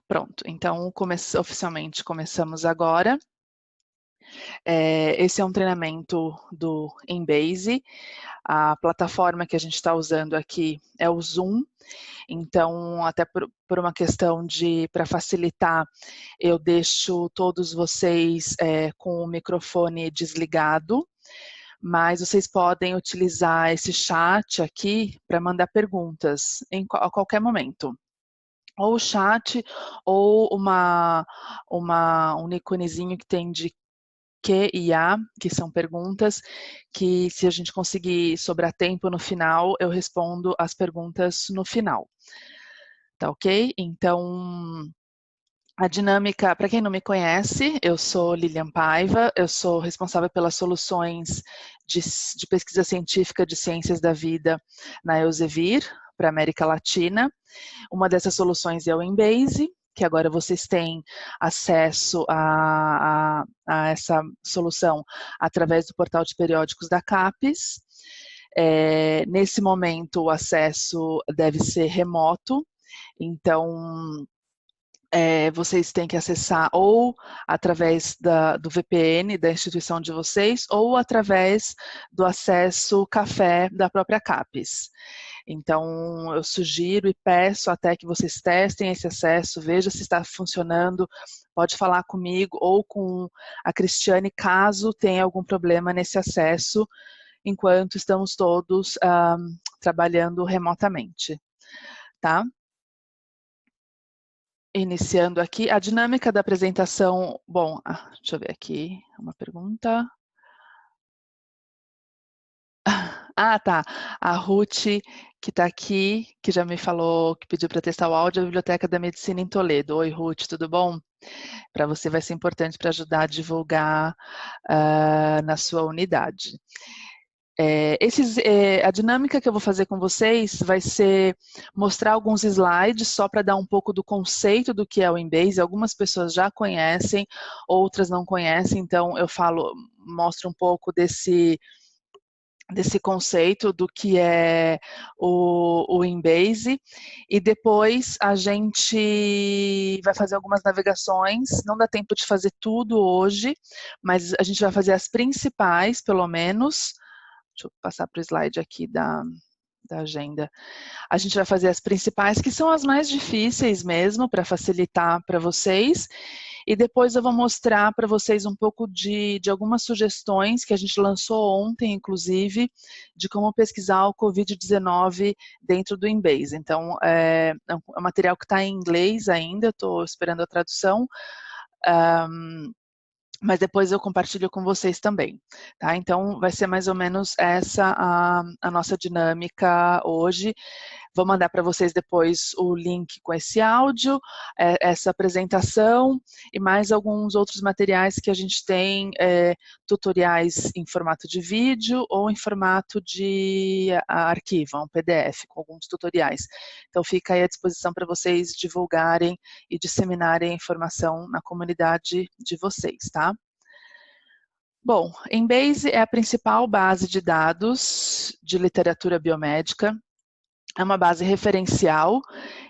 Pronto, então oficialmente começamos agora. Esse é um treinamento do Embase. A plataforma que a gente está usando aqui é o Zoom. Então, até por uma questão para facilitar, eu deixo todos vocês com o microfone desligado, mas vocês podem utilizar esse chat aqui para mandar perguntas a qualquer momento. Ou o chat, ou um íconezinho que tem de Q e A, que são perguntas, que se a gente conseguir sobrar tempo no final, eu respondo as perguntas no final. Tá ok? Então, a dinâmica, para quem não me conhece, eu sou Lilian Paiva, eu sou responsável pelas soluções de pesquisa científica de ciências da vida na Elsevier, para a América Latina. Uma dessas soluções é o Embase, que agora vocês têm acesso a essa solução através do portal de periódicos da CAPES. Nesse momento, o acesso deve ser remoto, então vocês têm que acessar ou através do VPN da instituição de vocês ou através do acesso café da própria CAPES. Então, eu sugiro e peço até que vocês testem esse acesso, veja se está funcionando, pode falar comigo ou com a Cristiane, caso tenha algum problema nesse acesso, enquanto estamos todos trabalhando remotamente, tá? Iniciando aqui, a dinâmica da apresentação, bom, deixa eu ver aqui, uma pergunta. Ah, tá. A Ruth, que está aqui, que já me falou, que pediu para testar o áudio, a Biblioteca da Medicina em Toledo. Oi, Ruth, tudo bom? Para você vai ser importante para ajudar a divulgar na sua unidade. A dinâmica que eu vou fazer com vocês vai ser mostrar alguns slides só para dar um pouco do conceito do que é o Embase. Algumas pessoas já conhecem, outras não conhecem, então eu mostro um pouco desse conceito do que é o Embase, e depois a gente vai fazer algumas navegações, não dá tempo de fazer tudo hoje, mas a gente vai fazer as principais, pelo menos. Deixa eu passar para o slide aqui da agenda. A gente vai fazer as principais, que são as mais difíceis mesmo, para facilitar para vocês. E depois eu vou mostrar para vocês um pouco de algumas sugestões que a gente lançou ontem, inclusive, de como pesquisar o Covid-19 dentro do Embase. Então, é um material que está em inglês ainda, estou esperando a tradução. Mas depois eu compartilho com vocês também, tá? Então, vai ser mais ou menos essa a nossa dinâmica hoje. Vou mandar para vocês depois o link com esse áudio, essa apresentação e mais alguns outros materiais que a gente tem, tutoriais em formato de vídeo ou em formato de arquivo, um PDF com alguns tutoriais. Então, fica aí à disposição para vocês divulgarem e disseminarem a informação na comunidade de vocês, tá? Bom, Embase é a principal base de dados de literatura biomédica. É uma base referencial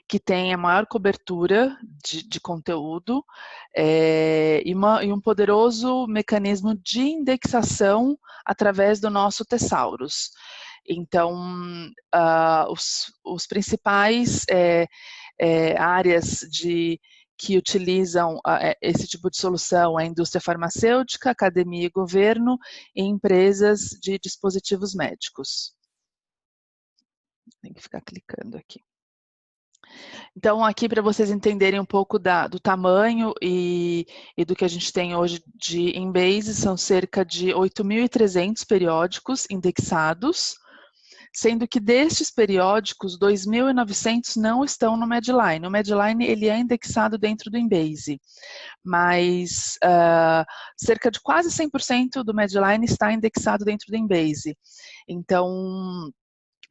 que tem a maior cobertura de conteúdo e um poderoso mecanismo de indexação através do nosso Thesaurus. Então, os principais áreas que utilizam esse tipo de solução a indústria farmacêutica, academia e governo e empresas de dispositivos médicos. Tem que ficar clicando aqui. Então, aqui para vocês entenderem um pouco do tamanho e do que a gente tem hoje de Embase, são cerca de 8.300 periódicos indexados, sendo que destes periódicos, 2.900 não estão no Medline. O Medline ele é indexado dentro do Embase, mas cerca de quase 100% do Medline está indexado dentro do Embase. Então,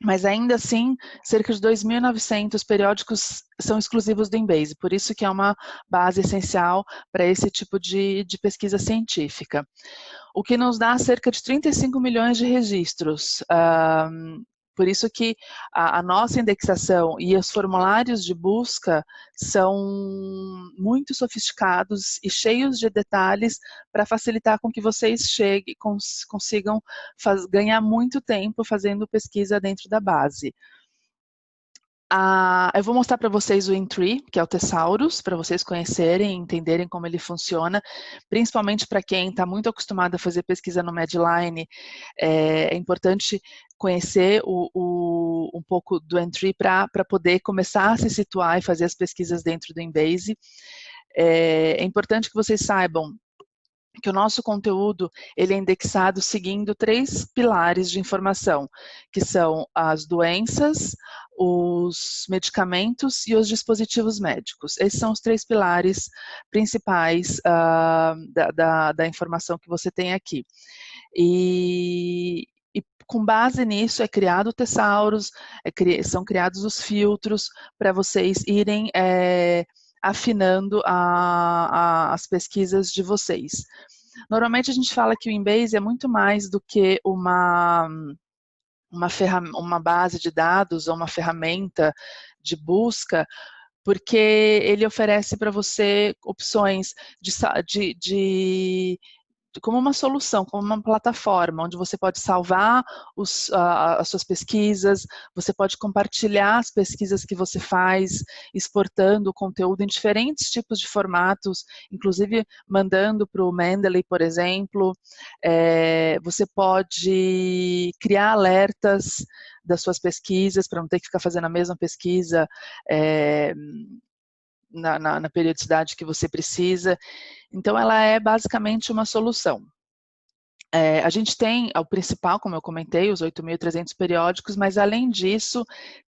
mas ainda assim, cerca de 2.900 periódicos são exclusivos do Embase, por isso que é uma base essencial para esse tipo de pesquisa científica. O que nos dá cerca de 35 milhões de registros Por isso que a nossa indexação e os formulários de busca são muito sofisticados e cheios de detalhes para facilitar com que vocês consigam ganhar muito tempo fazendo pesquisa dentro da base. Eu vou mostrar para vocês o Intree, que é o Thesaurus, para vocês conhecerem e entenderem como ele funciona, principalmente para quem está muito acostumado a fazer pesquisa no Medline. É importante conhecer um pouco do Intree para poder começar a se situar e fazer as pesquisas dentro do Embase. É importante que vocês saibam que o nosso conteúdo ele é indexado seguindo 3 pilares de informação, que são as doenças, os medicamentos e os dispositivos médicos. Esses são os 3 pilares principais da informação que você tem aqui. E com base nisso é criado o Thesaurus, são criados os filtros para vocês irem afinando as pesquisas de vocês. Normalmente a gente fala que o Embase é muito mais do que uma base de dados ou uma ferramenta de busca, porque ele oferece para você opções como uma solução, como uma plataforma, onde você pode salvar as suas pesquisas, você pode compartilhar as pesquisas que você faz, exportando o conteúdo em diferentes tipos de formatos, inclusive mandando para o Mendeley, por exemplo. Você pode criar alertas das suas pesquisas, para não ter que ficar fazendo a mesma pesquisa na periodicidade que você precisa. Então, ela é basicamente uma solução. A gente tem o principal, como eu comentei, os 8.300 periódicos, mas além disso,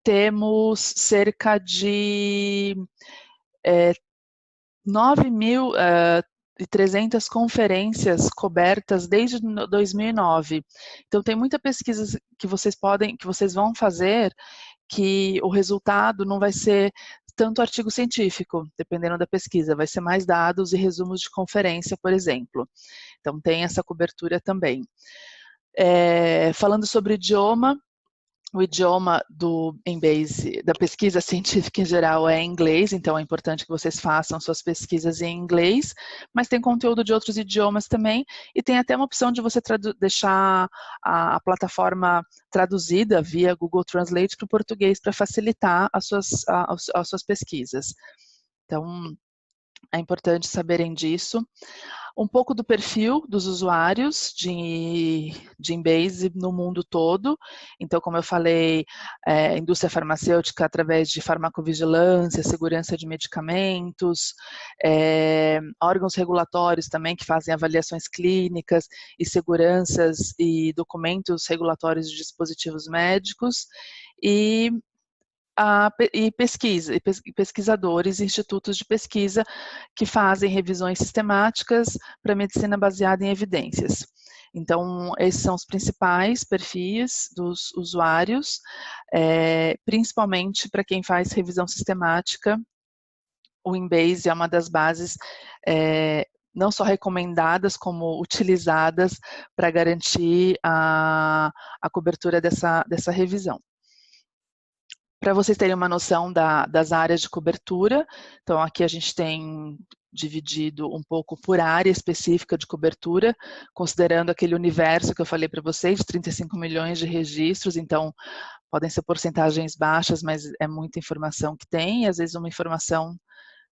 temos cerca de 9.300 conferências cobertas desde 2009. Então, tem muita pesquisa que vocês vão fazer que o resultado não vai ser tanto artigo científico, dependendo da pesquisa, vai ser mais dados e resumos de conferência, por exemplo. Então, tem essa cobertura também. Falando sobre idioma, o idioma do Embase, da pesquisa científica em geral é inglês, então é importante que vocês façam suas pesquisas em inglês, mas tem conteúdo de outros idiomas também, e tem até uma opção de você deixar a plataforma traduzida via Google Translate para o português para facilitar as suas pesquisas. Então, é importante saberem disso. Um pouco do perfil dos usuários de Embase no mundo todo. Então, como eu falei, indústria farmacêutica através de farmacovigilância, segurança de medicamentos, órgãos regulatórios também que fazem avaliações clínicas e seguranças e documentos regulatórios de dispositivos médicos, e pesquisadores, institutos de pesquisa que fazem revisões sistemáticas para medicina baseada em evidências. Então, esses são os principais perfis dos usuários, principalmente para quem faz revisão sistemática. O Embase é uma das bases não só recomendadas, como utilizadas para garantir a cobertura dessa revisão. Para vocês terem uma noção das áreas de cobertura, então aqui a gente tem dividido um pouco por área específica de cobertura, considerando aquele universo que eu falei para vocês, de 35 milhões de registros, então podem ser porcentagens baixas, mas é muita informação que tem, e às vezes uma informação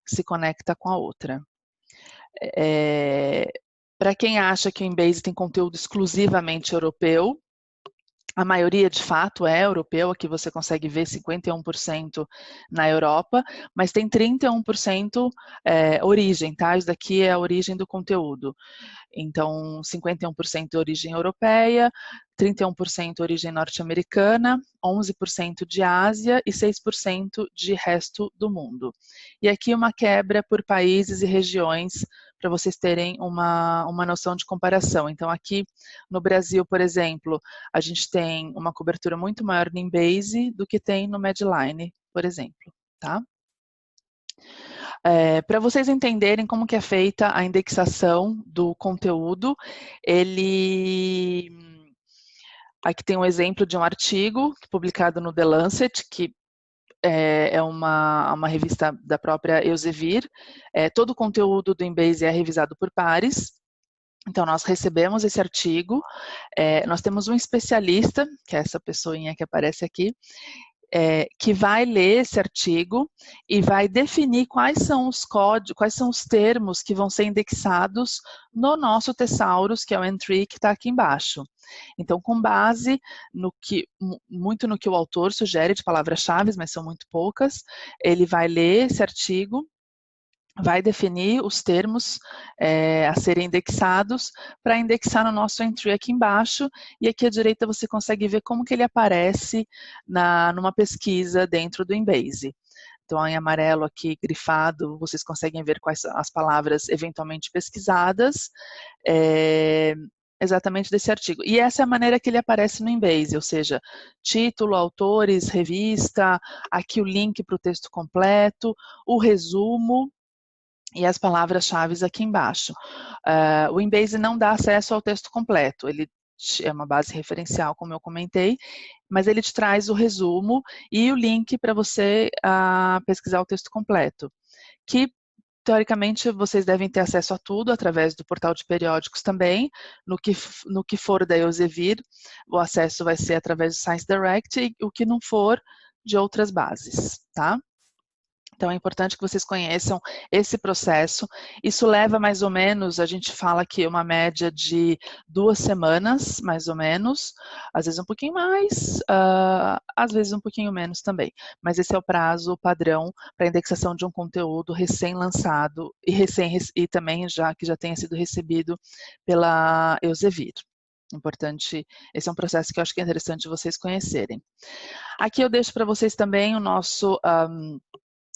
se conecta com a outra. Para quem acha que o Embase tem conteúdo exclusivamente europeu, a maioria, de fato, é europeu, aqui você consegue ver 51% na Europa, mas tem 31% origem, tá? Isso daqui é a origem do conteúdo. Então, 51% origem europeia, 31% origem norte-americana, 11% de Ásia e 6% de resto do mundo. E aqui uma quebra por países e regiões, para vocês terem uma noção de comparação. Então, aqui no Brasil, por exemplo, a gente tem uma cobertura muito maior no Embase do que tem no Medline, por exemplo, tá? Para vocês entenderem como que é feita a indexação do conteúdo, Aqui tem um exemplo de um artigo publicado no The Lancet, que é uma revista da própria Elsevier. Todo o conteúdo do Embase é revisado por pares. Então, nós recebemos esse artigo, nós temos um especialista, que é essa pessoinha que aparece aqui, que vai ler esse artigo e vai definir quais são os códigos, quais são os termos que vão ser indexados no nosso Thesaurus, que é o entry que está aqui embaixo. Então, com base muito no que o autor sugere de palavras-chave, mas são muito poucas, ele vai ler esse artigo, vai definir os termos a serem indexados para indexar no nosso entry aqui embaixo, e aqui à direita você consegue ver como que ele aparece numa pesquisa dentro do Embase. Então, em amarelo aqui, grifado, vocês conseguem ver quais são as palavras eventualmente pesquisadas, exatamente desse artigo. E essa é a maneira que ele aparece no Embase, ou seja, título, autores, revista, aqui o link para o texto completo, o resumo, e as palavras-chave aqui embaixo. O Embase não dá acesso ao texto completo, ele é uma base referencial, como eu comentei, mas ele te traz o resumo e o link para você pesquisar o texto completo, que teoricamente vocês devem ter acesso a tudo através do portal de periódicos também. No que for da Elsevier, o acesso vai ser através do Science Direct, e o que não for, de outras bases, tá? Então, é importante que vocês conheçam esse processo. Isso leva mais ou menos, a gente fala que uma média de 2 semanas, mais ou menos, às vezes um pouquinho mais, às vezes um pouquinho menos também. Mas esse é o prazo padrão para indexação de um conteúdo recém-lançado e também que já tenha sido recebido pela Elsevier. Importante, esse é um processo que eu acho que é interessante vocês conhecerem. Aqui eu deixo para vocês também o nosso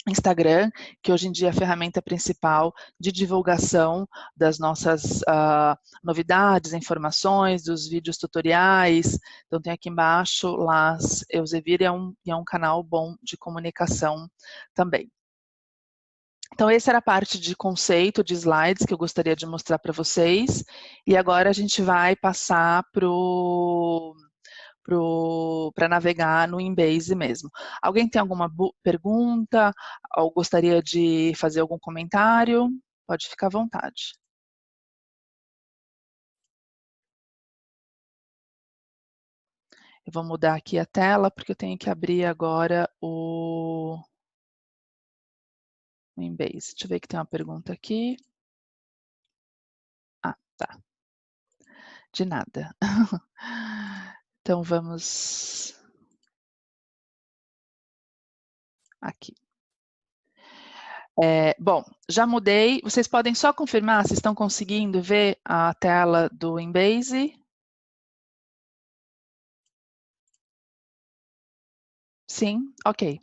Instagram, que hoje em dia é a ferramenta principal de divulgação das nossas novidades, informações, dos vídeos tutoriais. Então tem aqui embaixo, Las Elsevier, é um canal bom de comunicação também. Então essa era a parte de conceito, de slides, que eu gostaria de mostrar para vocês. E agora a gente vai passar para navegar no Embase mesmo. Alguém tem alguma pergunta ou gostaria de fazer algum comentário? Pode ficar à vontade. Eu vou mudar aqui a tela, porque eu tenho que abrir agora o Embase. Deixa eu ver que tem uma pergunta aqui. Ah, tá. De nada. Então, vamos aqui. Bom, já mudei. Vocês podem só confirmar se estão conseguindo ver a tela do Embase? Sim? Ok.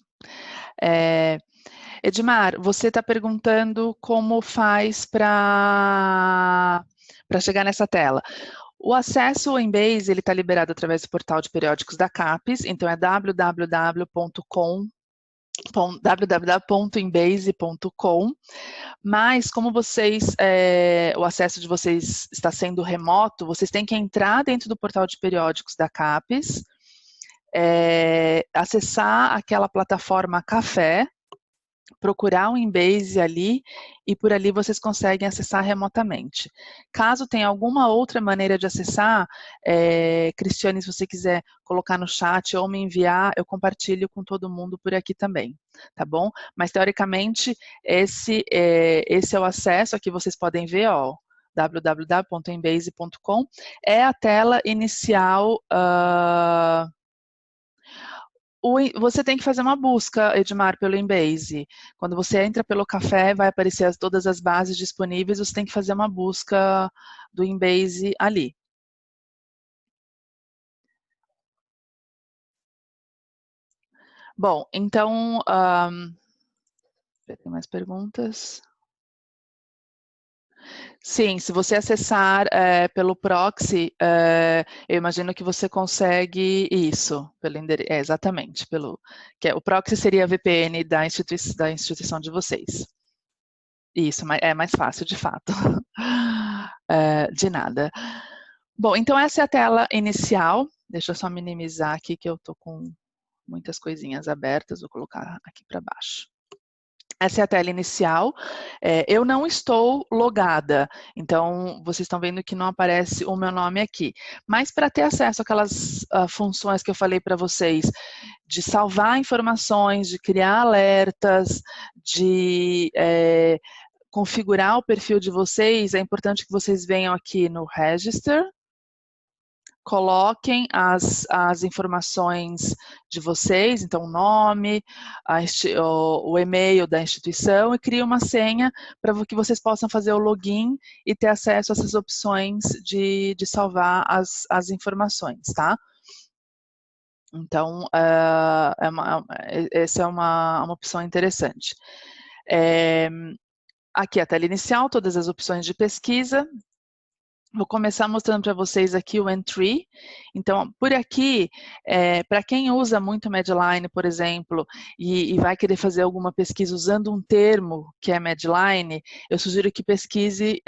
Edmar, você está perguntando como faz para chegar nessa tela. O acesso ao Embase está liberado através do portal de periódicos da CAPES, então é www.embase.com, mas como o acesso de vocês está sendo remoto, vocês têm que entrar dentro do portal de periódicos da CAPES, acessar aquela plataforma Café, procurar o Embase ali, e por ali vocês conseguem acessar remotamente. Caso tenha alguma outra maneira de acessar, Cristiane, se você quiser colocar no chat ou me enviar, eu compartilho com todo mundo por aqui também, tá bom? Mas, teoricamente, esse é o acesso, aqui vocês podem ver, ó, www.embase.com, é a tela inicial. Você tem que fazer uma busca, Edmar, pelo Embase. Quando você entra pelo café, vai aparecer todas as bases disponíveis, você tem que fazer uma busca do Embase ali. Bom, então, tem mais perguntas? Sim, se você acessar pelo proxy, eu imagino que você consegue isso, pelo endereço, exatamente, o proxy seria a VPN da instituição de vocês. Isso, é mais fácil, de fato. De nada. Bom, então essa é a tela inicial. Deixa eu só minimizar aqui que eu estou com muitas coisinhas abertas, vou colocar aqui para baixo. Essa é a tela inicial. Eu não estou logada, então vocês estão vendo que não aparece o meu nome aqui. Mas para ter acesso àquelas funções que eu falei para vocês, de salvar informações, de criar alertas, de configurar o perfil de vocês, é importante que vocês venham aqui no Register, coloquem as informações de vocês, então o nome, o e-mail da instituição e criem uma senha para que vocês possam fazer o login e ter acesso a essas opções de salvar as informações, tá? Então, essa é uma opção interessante. Aqui a tela inicial, todas as opções de pesquisa. Vou começar mostrando para vocês aqui o Entry. Então, por aqui, para quem usa muito Medline, por exemplo, e vai querer fazer alguma pesquisa usando um termo que é Medline, eu sugiro que pesquise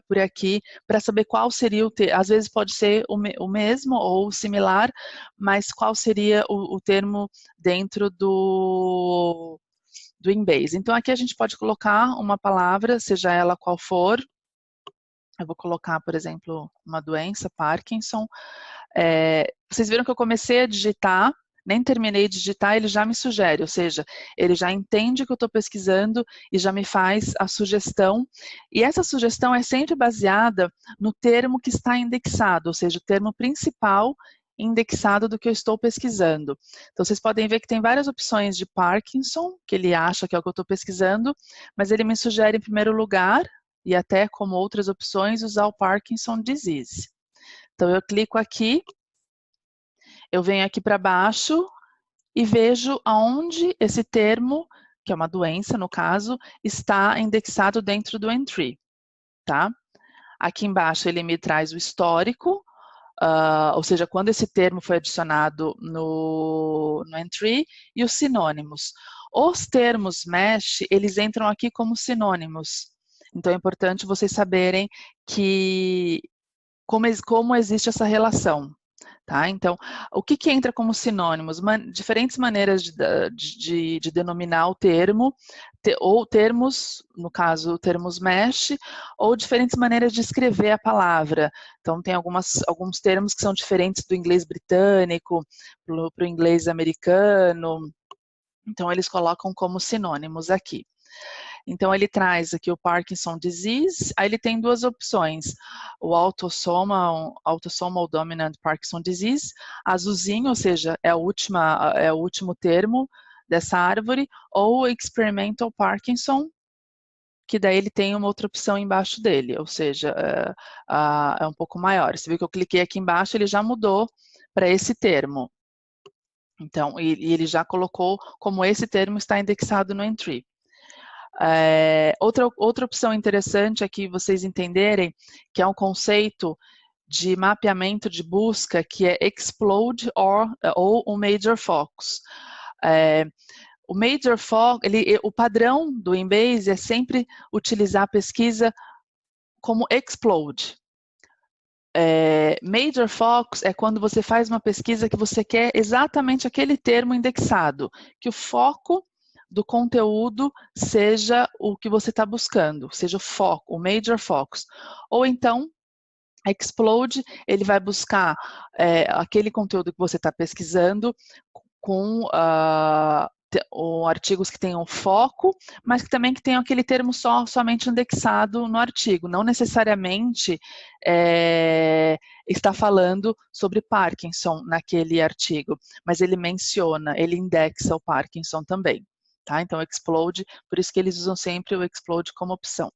por aqui para saber qual seria o termo. Às vezes pode ser o mesmo ou similar, mas qual seria o termo dentro do Embase. Então, aqui a gente pode colocar uma palavra, seja ela qual for. Eu vou colocar, por exemplo, uma doença, Parkinson. Vocês viram que eu comecei a digitar, nem terminei de digitar, ele já me sugere, ou seja, ele já entende o que eu estou pesquisando e já me faz a sugestão. E essa sugestão é sempre baseada no termo que está indexado, ou seja, o termo principal indexado do que eu estou pesquisando. Então, vocês podem ver que tem várias opções de Parkinson, que ele acha que é o que eu estou pesquisando, mas ele me sugere, em primeiro lugar, e até como outras opções, usar o Parkinson Disease. Então, eu clico aqui, eu venho aqui para baixo e vejo aonde esse termo, que é uma doença no caso, está indexado dentro do Entry, tá? Aqui embaixo ele me traz o histórico, ou seja, quando esse termo foi adicionado no Entry, e os sinônimos. Os termos mesh, eles entram aqui como sinônimos. Então, é importante vocês saberem que como existe essa relação. Tá? Então, o que entra como sinônimos? Diferentes maneiras de denominar o termo, ou termos, no caso, termos mesh, ou diferentes maneiras de escrever a palavra. Então, tem alguns termos que são diferentes do inglês britânico para o inglês americano. Então, eles colocam como sinônimos aqui. Então, ele traz aqui o Parkinson Disease, aí ele tem duas opções, o Autosomal Dominant Parkinson Disease, azulzinho, ou seja, é o último termo dessa árvore, ou Experimental Parkinson, que daí ele tem uma outra opção embaixo dele, ou seja, é um pouco maior. Você viu que eu cliquei aqui embaixo, ele já mudou para esse termo. Então, e ele já colocou como esse termo está indexado no Entry. Outra opção interessante aqui vocês entenderem, que é um conceito de mapeamento de busca, que é Explode ou o Major Focus. O Major Focus, o padrão do Embase é sempre utilizar a pesquisa como Explode. Major Focus é quando você faz uma pesquisa que você quer exatamente aquele termo indexado, que o foco do conteúdo seja o que você está buscando, seja o foco, o Major Focus. Ou então, Explode, ele vai buscar aquele conteúdo que você está pesquisando com artigos que tenham foco, mas que também tenham aquele termo somente indexado no artigo. Não necessariamente está falando sobre Parkinson naquele artigo, mas ele menciona, ele indexa o Parkinson também. Tá? Então, Explode, por isso que eles usam sempre o Explode como opção.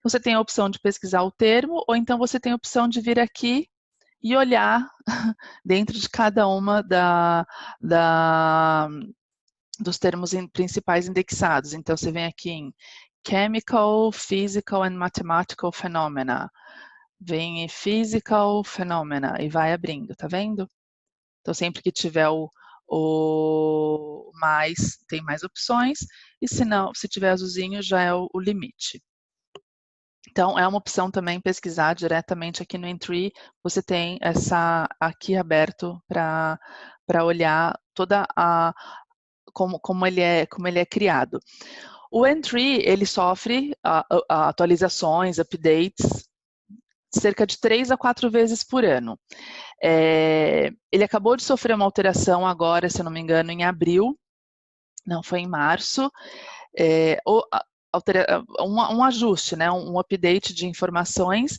Você tem a opção de pesquisar o termo, ou então você tem a opção de vir aqui e olhar dentro de cada uma dos termos principais indexados. Então, você vem aqui em Chemical, Physical and Mathematical Phenomena. Vem em Physical Phenomena e vai abrindo, tá vendo? Então, sempre que tiver o mais, tem mais opções, e se não, se tiver azulzinho, já é o limite. Então, é uma opção também pesquisar diretamente aqui no Entry, você tem essa aqui aberto para olhar toda como ele é criado. O Entry, ele sofre atualizações, updates, cerca de 3 a 4 vezes por ano. Ele acabou de sofrer uma alteração agora, se eu não me engano, em abril, não foi em março, um ajuste, né, um update de informações,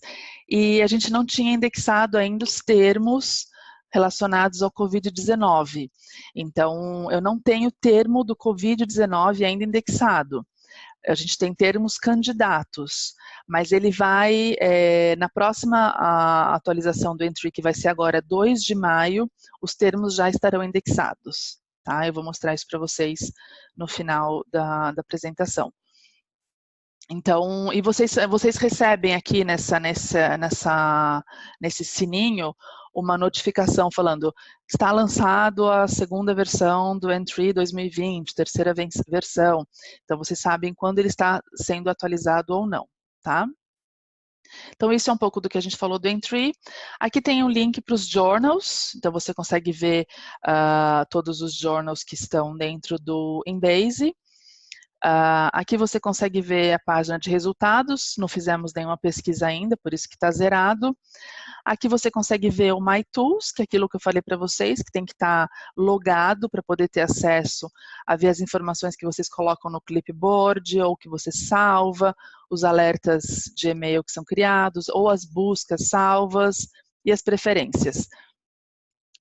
e a gente não tinha indexado ainda os termos relacionados ao Covid-19. Então, eu não tenho termo do Covid-19 ainda indexado. A gente tem termos candidatos, mas ele vai, na próxima atualização do Entry, que vai ser agora 2 de maio, os termos já estarão indexados. Tá? Eu vou mostrar isso para vocês no final da apresentação. Então, e vocês recebem aqui nesse sininho uma notificação falando está lançado a segunda versão do Entry 2020, terceira versão. Então, vocês sabem quando ele está sendo atualizado ou não, tá? Então, isso é um pouco do que a gente falou do Entry. Aqui tem um link para os journals, então você consegue ver todos os journals que estão dentro do Embase. Aqui você consegue ver a página de resultados, não fizemos nenhuma pesquisa ainda, por isso que está zerado. Aqui você consegue ver o My Tools, que é aquilo que eu falei para vocês, que tem que estar logado para poder ter acesso a ver as informações que vocês colocam no clipboard, ou que você salva, os alertas de e-mail que são criados, ou as buscas salvas e as preferências.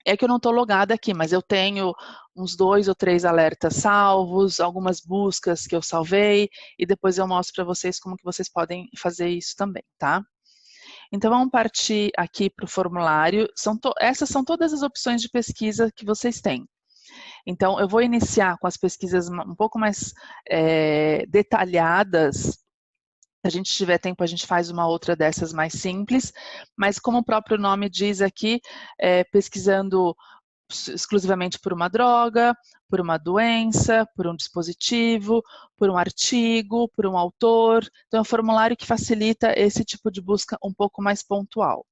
É que eu não estou logada aqui, mas eu tenho uns 2 ou 3 alertas salvos, algumas buscas que eu salvei, e depois eu mostro para vocês como que vocês podem fazer isso também, tá? Então, vamos partir aqui para o formulário. Essas são todas as opções de pesquisa que vocês têm. Então, eu vou iniciar com as pesquisas um pouco mais detalhadas. Se a gente tiver tempo, a gente faz uma outra dessas mais simples, mas como o próprio nome diz aqui, pesquisando exclusivamente por uma droga, por uma doença, por um dispositivo, por um artigo, por um autor. Então, é um formulário que facilita esse tipo de busca um pouco mais pontual.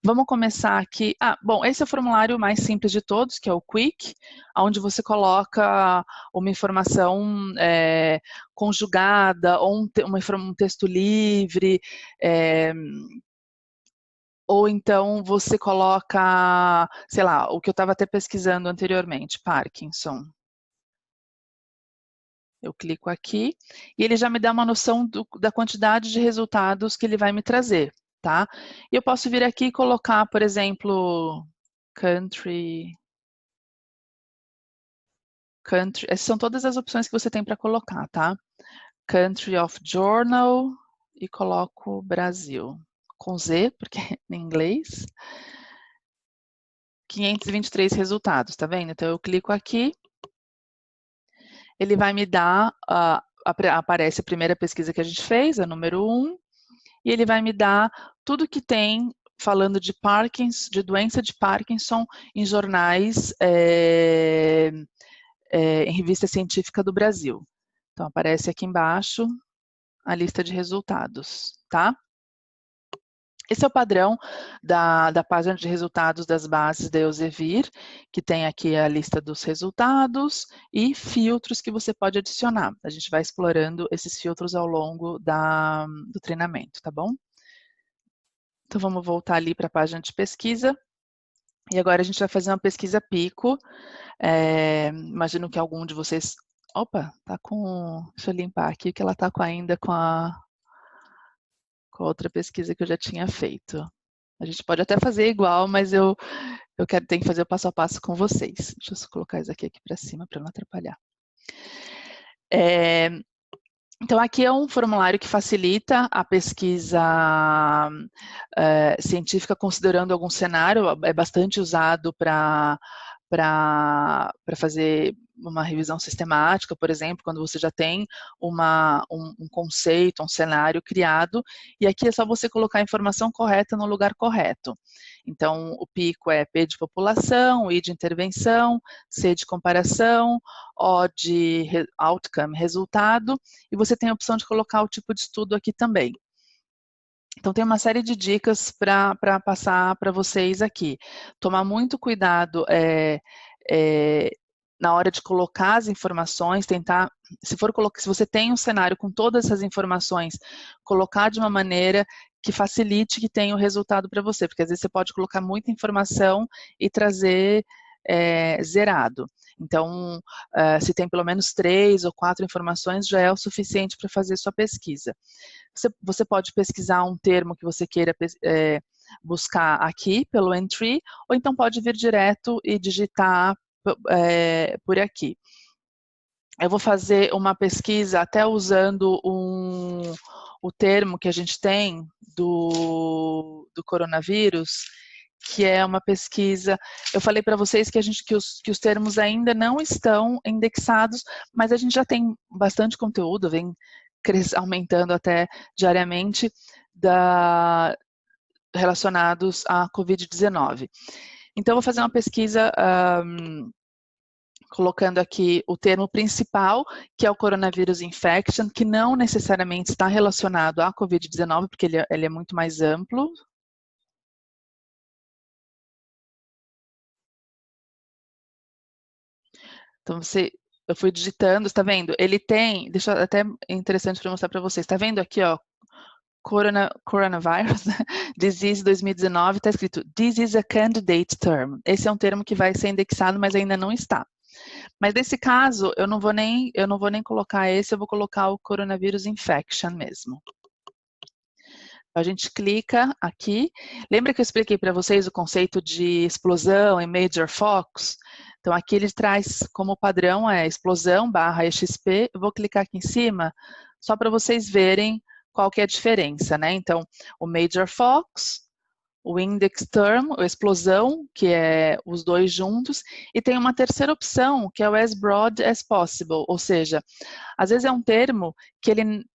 Vamos começar aqui. Bom, esse é o formulário mais simples de todos, que é o Quick, onde você coloca uma informação conjugada, ou um texto livre, ou então você coloca, sei lá, o que eu estava até pesquisando anteriormente, Parkinson. Eu clico aqui e ele já me dá uma noção da quantidade de resultados que ele vai me trazer, tá? E eu posso vir aqui e colocar, por exemplo, country. Essas são todas as opções que você tem para colocar, tá? Country of Journal e coloco Brasil. Com Z, porque é em inglês. 523 resultados, tá vendo? Então, eu clico aqui, ele vai me dar, aparece a primeira pesquisa que a gente fez, a número 1, e ele vai me dar tudo que tem falando de Parkinson, de doença de Parkinson em jornais, em revista científica do Brasil. Então, aparece aqui embaixo a lista de resultados, tá? Esse é o padrão da página de resultados das bases da Elsevier, que tem aqui a lista dos resultados e filtros que você pode adicionar. A gente vai explorando esses filtros ao longo do treinamento, tá bom? Então, vamos voltar ali para a página de pesquisa. E agora a gente vai fazer uma pesquisa pico. Imagino que algum de vocês... Opa, tá com... Deixa eu limpar aqui, que ela tá ainda com a outra pesquisa que eu já tinha feito. A gente pode até fazer igual, mas eu tenho que fazer o passo a passo com vocês. Deixa eu só colocar isso aqui para cima para não atrapalhar. Então, aqui é um formulário que facilita a pesquisa científica considerando algum cenário, é bastante usado para fazer uma revisão sistemática, por exemplo, quando você já tem um conceito, um cenário criado, e aqui é só você colocar a informação correta no lugar correto. Então, o pico é P de população, I de intervenção, C de comparação, O de outcome, resultado, e você tem a opção de colocar o tipo de estudo aqui também. Então, tem uma série de dicas para passar para vocês aqui. Tomar muito cuidado na hora de colocar as informações, tentar, se você tem um cenário com todas essas informações, colocar de uma maneira que facilite que tenha o resultado para você, porque às vezes você pode colocar muita informação e trazer zerado. Então, se tem pelo menos 3 ou 4 informações, já é o suficiente para fazer sua pesquisa. Você pode pesquisar um termo que você queira buscar aqui pelo Entry, ou então pode vir direto e digitar por aqui. Eu vou fazer uma pesquisa até usando o termo que a gente tem do coronavírus, que é uma pesquisa. Eu falei para vocês que os termos ainda não estão indexados, mas a gente já tem bastante conteúdo, vem aumentando até diariamente, relacionados à Covid-19. Então, eu vou fazer uma pesquisa colocando aqui o termo principal, que é o Coronavirus Infection, que não necessariamente está relacionado à Covid-19, porque ele é muito mais amplo. Então, eu fui digitando, está vendo? Ele tem, até interessante para mostrar para vocês, está vendo aqui, ó, Coronavirus Disease 2019, está escrito This is a candidate term. Esse é um termo que vai ser indexado, mas ainda não está. Mas nesse caso, eu não vou nem colocar esse, eu vou colocar o Coronavirus Infection mesmo. A gente clica aqui. Lembra que eu expliquei para vocês o conceito de explosão em Major Fox? Então, aqui ele traz como padrão explosão /exp. Eu vou clicar aqui em cima, só para vocês verem qual que é a diferença, né? Então, o Major Fox, o Index Term, a explosão, que é os dois juntos, e tem uma terceira opção, que é o As Broad as Possible, ou seja, às vezes é um termo que ele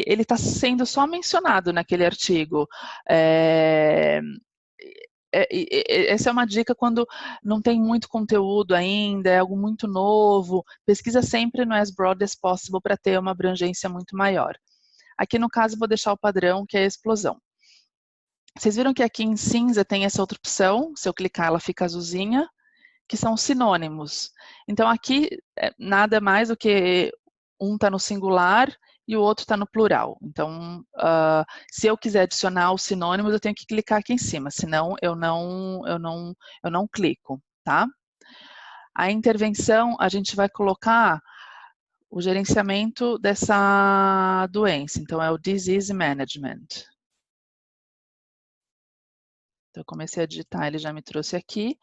está sendo só mencionado naquele artigo. Essa é uma dica quando não tem muito conteúdo ainda, é algo muito novo, pesquisa sempre no As Broad as Possible para ter uma abrangência muito maior. Aqui no caso vou deixar o padrão, que é a explosão. Vocês viram que aqui em cinza tem essa outra opção, se eu clicar ela fica azulzinha, que são sinônimos. Então aqui nada mais do que um está no singular e o outro está no plural. Então, se eu quiser adicionar os sinônimos, eu tenho que clicar aqui em cima, senão eu não clico, tá? A intervenção, a gente vai colocar o gerenciamento dessa doença, então é o Disease Management. Então, eu comecei a digitar, ele já me trouxe aqui.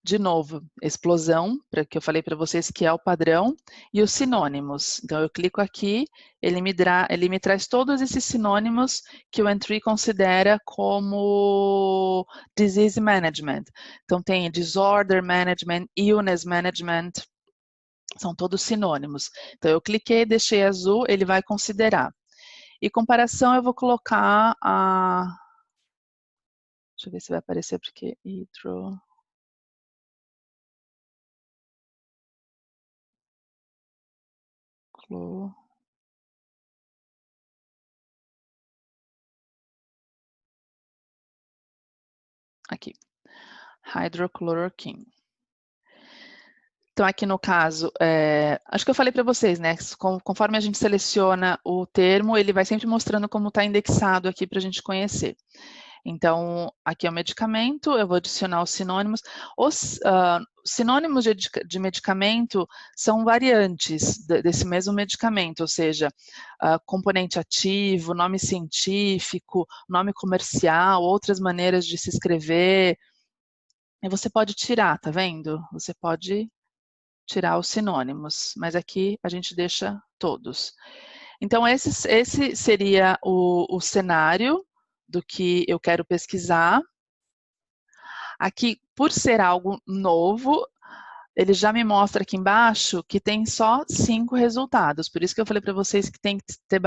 De novo, explosão, que eu falei para vocês que é o padrão, e os sinônimos. Então, eu clico aqui, ele me traz todos esses sinônimos que o Entry considera como disease management. Então, tem disorder management, illness management, são todos sinônimos. Então, eu cliquei, deixei azul, ele vai considerar. E comparação, eu vou colocar a... Deixa eu ver se vai aparecer, porque hidro... Aqui, hydrochloroquine. Então, aqui no caso, acho que eu falei para vocês, né? Conforme a gente seleciona o termo, ele vai sempre mostrando como está indexado aqui para a gente conhecer. Então, aqui é o medicamento, eu vou adicionar os sinônimos. Os sinônimos de medicamento são variantes desse mesmo medicamento, ou seja, componente ativo, nome científico, nome comercial, outras maneiras de se escrever. E você pode tirar, tá vendo? Você pode tirar os sinônimos, mas aqui a gente deixa todos. Então, esse seria o cenário do que eu quero pesquisar. Aqui, por ser algo novo, ele já me mostra aqui embaixo que tem só 5 resultados. Por isso que eu falei para vocês que tem que ter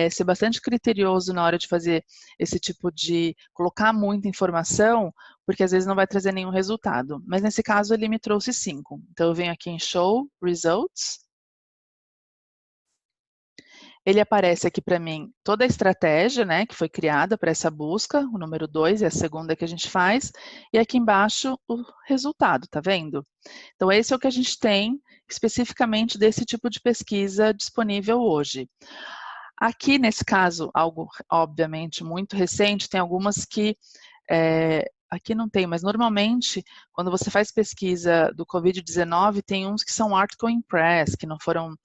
ser bastante criterioso na hora de fazer esse tipo de colocar muita informação, porque às vezes não vai trazer nenhum resultado. Mas nesse caso ele me trouxe 5. Então eu venho aqui em Show Results. ele aparece aqui para mim toda a estratégia, né, que foi criada para essa busca, o número 2 é a segunda que a gente faz, e aqui embaixo o resultado, tá vendo? Então esse é o que a gente tem especificamente desse tipo de pesquisa disponível hoje. Aqui, nesse caso, algo obviamente muito recente, tem algumas que aqui não tem, mas normalmente, quando você faz pesquisa do Covid-19, tem uns que são article in press, que não foram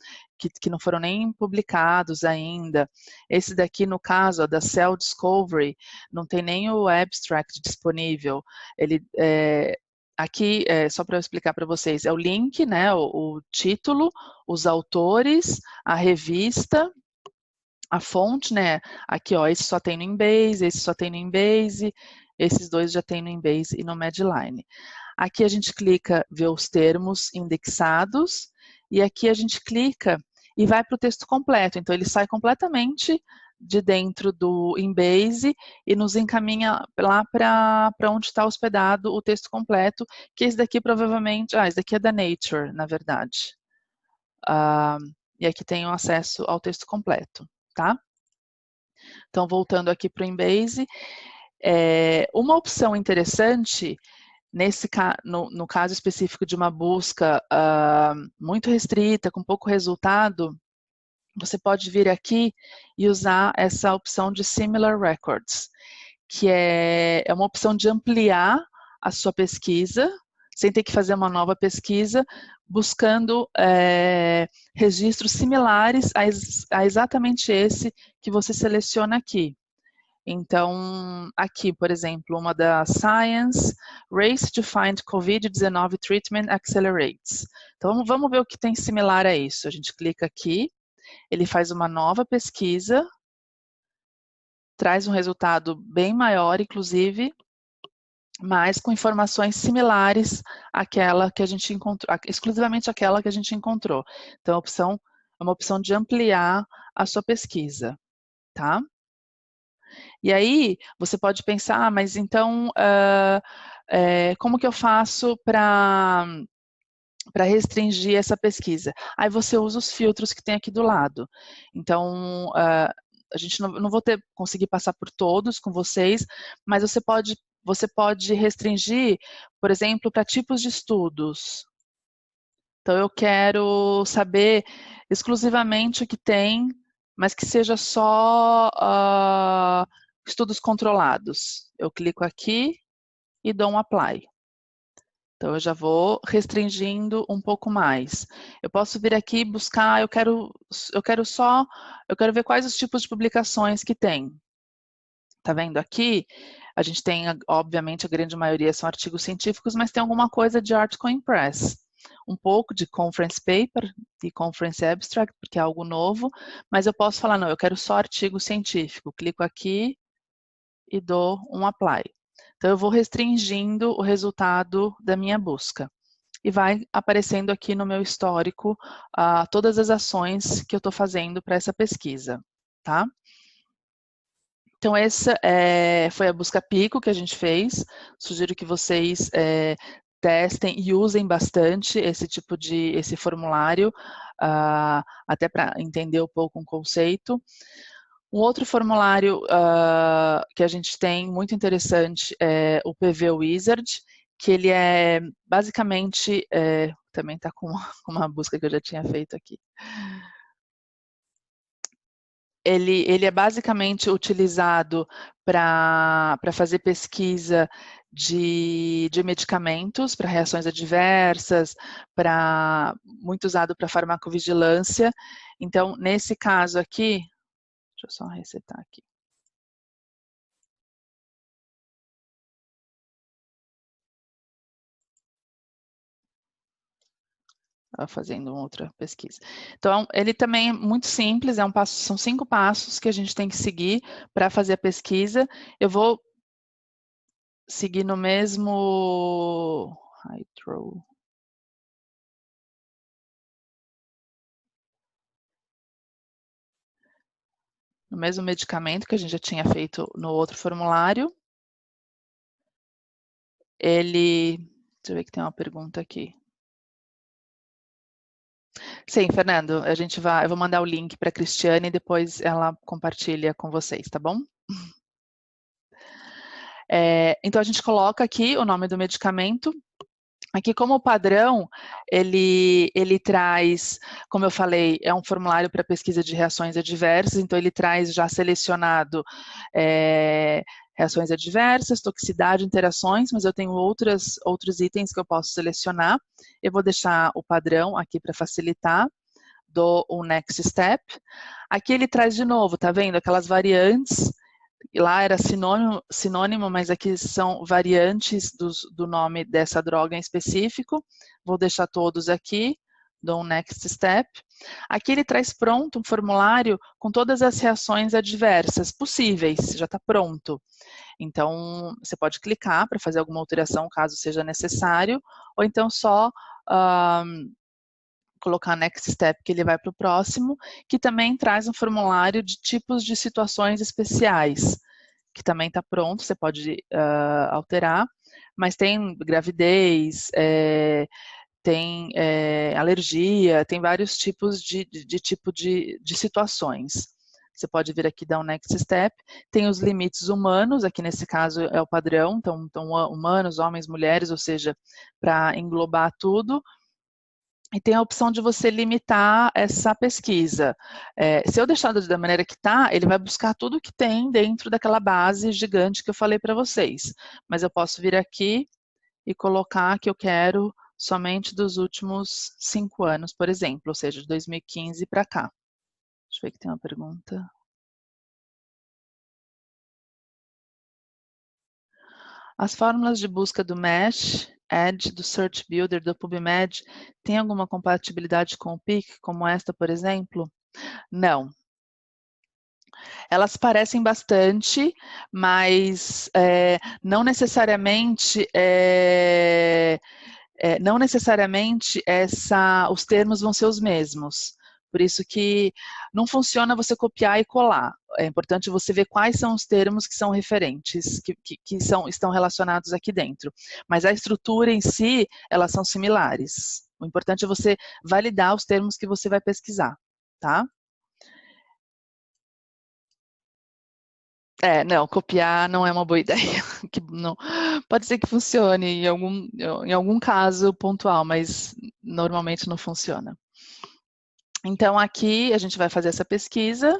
nem publicados ainda. Esse daqui, no caso, ó, da Cell Discovery, não tem nem o abstract disponível. Ele, aqui, só para eu explicar para vocês, é o link, né, o título, os autores, a revista, a fonte, né, aqui ó, esse só tem no Embase, esse só tem no Embase, esses dois já tem no Embase e no Medline. Aqui a gente clica ver os termos indexados, e aqui a gente clica e vai para o texto completo, então ele sai completamente de dentro do Embase e nos encaminha lá para onde está hospedado o texto completo, que esse daqui provavelmente, esse daqui é da Nature, na verdade. E aqui tem o acesso ao texto completo, tá? Então, voltando aqui para o Embase, uma opção interessante, no caso específico de uma busca muito restrita, com pouco resultado, você pode vir aqui e usar essa opção de Similar Records, que é uma opção de ampliar a sua pesquisa, sem ter que fazer uma nova pesquisa, buscando registros similares a exatamente esse que você seleciona aqui. Então, aqui, por exemplo, uma da Science, Race to Find COVID-19 Treatment Accelerates. Então, vamos ver o que tem similar a isso. A gente clica aqui, ele faz uma nova pesquisa, traz um resultado bem maior, inclusive, mas com informações similares àquela que a gente encontrou, exclusivamente aquela que a gente encontrou. Então, é uma opção de ampliar a sua pesquisa, tá? E aí, você pode pensar, mas então, como que eu faço para restringir essa pesquisa? Aí você usa os filtros que tem aqui do lado. Então, a gente não vou conseguir passar por todos com vocês, mas você pode restringir, por exemplo, para tipos de estudos. Então, eu quero saber exclusivamente o que tem, mas que seja só estudos controlados. Eu clico aqui e dou um apply. Então, eu já vou restringindo um pouco mais. Eu posso vir aqui e buscar, eu quero ver quais os tipos de publicações que tem. Tá vendo aqui? A gente tem, obviamente, a grande maioria são artigos científicos, mas tem alguma coisa de article in press. Um pouco de conference paper e conference abstract, porque é algo novo, mas eu posso falar, não, eu quero só artigo científico. Clico aqui e dou um apply. Então, eu vou restringindo o resultado da minha busca. E vai aparecendo aqui no meu histórico todas as ações que eu estou fazendo para essa pesquisa, tá? Então, essa foi a busca Pico que a gente fez. Sugiro que vocês testem e usem bastante esse formulário, até para entender um pouco um conceito. Um outro formulário que a gente tem, muito interessante, é o PV Wizard, que ele é basicamente, também está com uma busca que eu já tinha feito aqui. Ele é basicamente utilizado para fazer pesquisa de medicamentos, para reações adversas, muito usado para farmacovigilância. Então, nesse caso aqui, deixa eu só resetar aqui. Estava fazendo outra pesquisa. Então, ele também é muito simples, são 5 passos que a gente tem que seguir para fazer a pesquisa. Eu vou seguir no mesmo medicamento que a gente já tinha feito no outro formulário. Deixa eu ver que tem uma pergunta aqui. Sim, Fernando, eu vou mandar o link para a Cristiane e depois ela compartilha com vocês, tá bom? Então a gente coloca aqui o nome do medicamento. Aqui, como padrão, ele traz, como eu falei, é um formulário para pesquisa de reações adversas, então ele traz já selecionado reações adversas, toxicidade, interações, mas eu tenho outros itens que eu posso selecionar. Eu vou deixar o padrão aqui para facilitar, dou o next step. Aqui ele traz de novo, tá vendo? Aquelas variantes. Lá era sinônimo, mas aqui são variantes do nome dessa droga em específico. Vou deixar todos aqui, dou um next step. Aqui ele traz pronto um formulário com todas as reações adversas possíveis, já está pronto. Então, você pode clicar para fazer alguma alteração, caso seja necessário, ou então só colocar next step, que ele vai para o próximo, que também traz um formulário de tipos de situações especiais, que também está pronto, você pode alterar, mas tem gravidez, tem alergia, tem vários tipos de situações. Você pode vir aqui dar um next step. Tem os limites humanos, aqui nesse caso é o padrão, então humanos, homens, mulheres, ou seja, para englobar tudo. E tem a opção de você limitar essa pesquisa. Se eu deixar da maneira que está, ele vai buscar tudo que tem dentro daquela base gigante que eu falei para vocês. Mas eu posso vir aqui e colocar que eu quero somente dos últimos 5 anos, por exemplo, ou seja, de 2015 para cá. Deixa eu ver que tem uma pergunta. As fórmulas de busca do Mesh, Edge, do Search Builder, do PubMed, tem alguma compatibilidade com o PIC, como esta, por exemplo? Não. Elas parecem bastante, mas não necessariamente os termos vão ser os mesmos. Por isso que não funciona você copiar e colar. É importante você ver quais são os termos que são referentes, que estão relacionados aqui dentro. Mas a estrutura em si, elas são similares. O importante é você validar os termos que você vai pesquisar, tá? Não, copiar não é uma boa ideia. Não, pode ser que funcione em algum caso pontual, mas normalmente não funciona. Então, aqui a gente vai fazer essa pesquisa,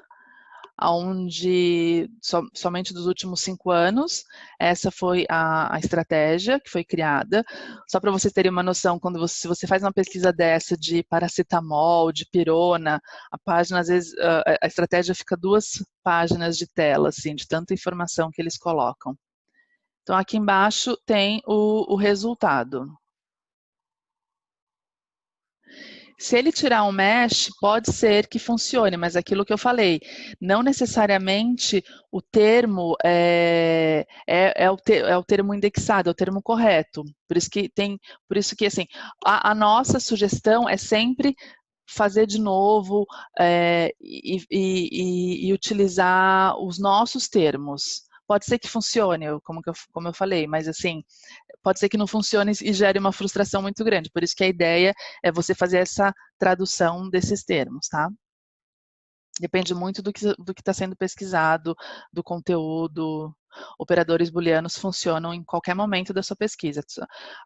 onde somente dos últimos 5 anos, essa foi a estratégia que foi criada. Só para vocês terem uma noção, se você faz uma pesquisa dessa de paracetamol, de pirona, a página, às vezes, a estratégia fica 2 páginas de tela, assim, de tanta informação que eles colocam. Então, aqui embaixo tem o resultado. Se ele tirar um mesh, pode ser que funcione, mas aquilo que eu falei, não necessariamente o termo é o termo indexado, é o termo correto. Por isso que assim, a nossa sugestão é sempre fazer de novo e utilizar os nossos termos. Pode ser que funcione, como eu falei, mas assim, pode ser que não funcione e gere uma frustração muito grande. Por isso que a ideia é você fazer essa tradução desses termos, tá? Depende muito do que está sendo pesquisado, do conteúdo. Operadores booleanos funcionam em qualquer momento da sua pesquisa.